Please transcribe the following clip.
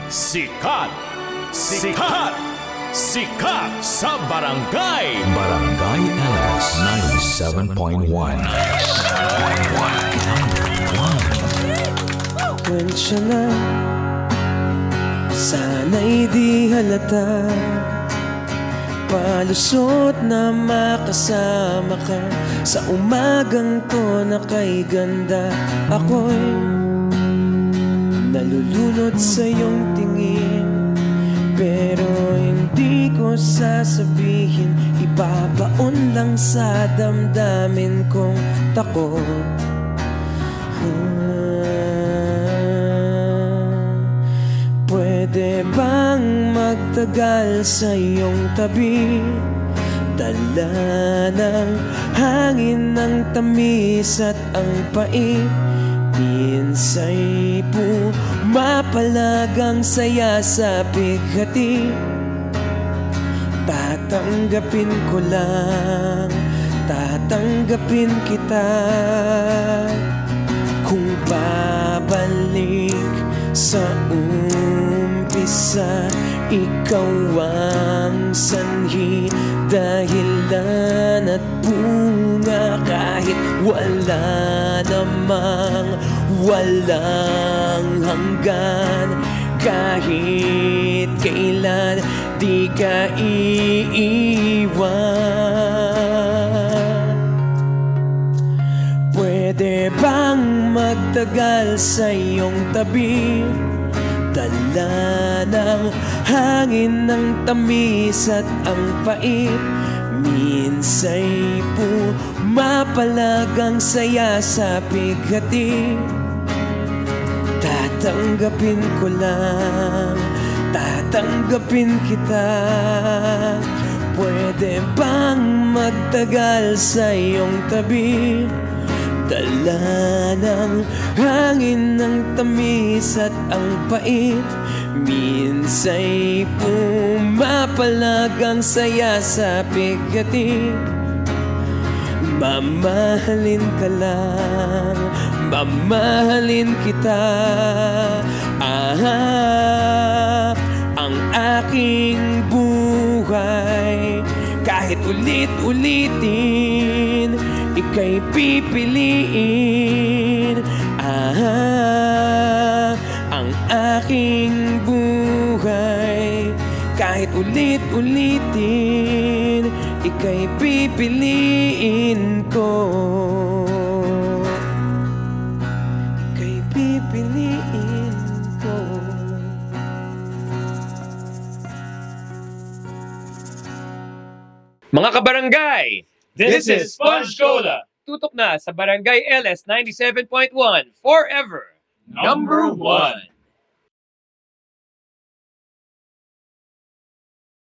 Sikat! Sikat! Sikat sa Barangay! Barangay LS 97.1. Kwensya na, sana'y di halata. Palusot na makasama ka sa umagang to na kay ganda. Ako'y nalulunod sa iyong tingin, pero hindi ko sasabihin. Ibabaon lang sa damdamin kong takot. Pwede bang magtagal sa iyong tabi? Dala ng hangin ng tamis at ang pait. Minsa'y pumapalagang saya sa bighati. Tatanggapin ko lang, tatanggapin kita. Kung babalik sa umpisa, ikaw ang sanhi, dahilan at bunga. Kahit wala namang walang hanggan, kahit kailan di ka iiwan. Pwede bang magtagal sa iyong tabi? Dala ng hangin ng tamis at ang pait. Minsa'y pumapalagang saya sa bighati. Tatanggapin ko lang, tatanggapin kita. Pwede bang magtagal sa iyong tabi? Dala ng hangin ng tamis at ang pait. Minsa'y pumapalagang saya sa bighati. Mamahalin ka lang, mamahalin kita. Ang aking buhay, kahit ulit-ulitin, ika'y pipiliin. Ang aking buhay, kahit ulit-ulitin, ika'y pipiliin ko. Ika'y pipiliin ko. Mga kabarangay, this is Sponge Cola. Tutok na sa Barangay LS 97.1 forever. Number 1.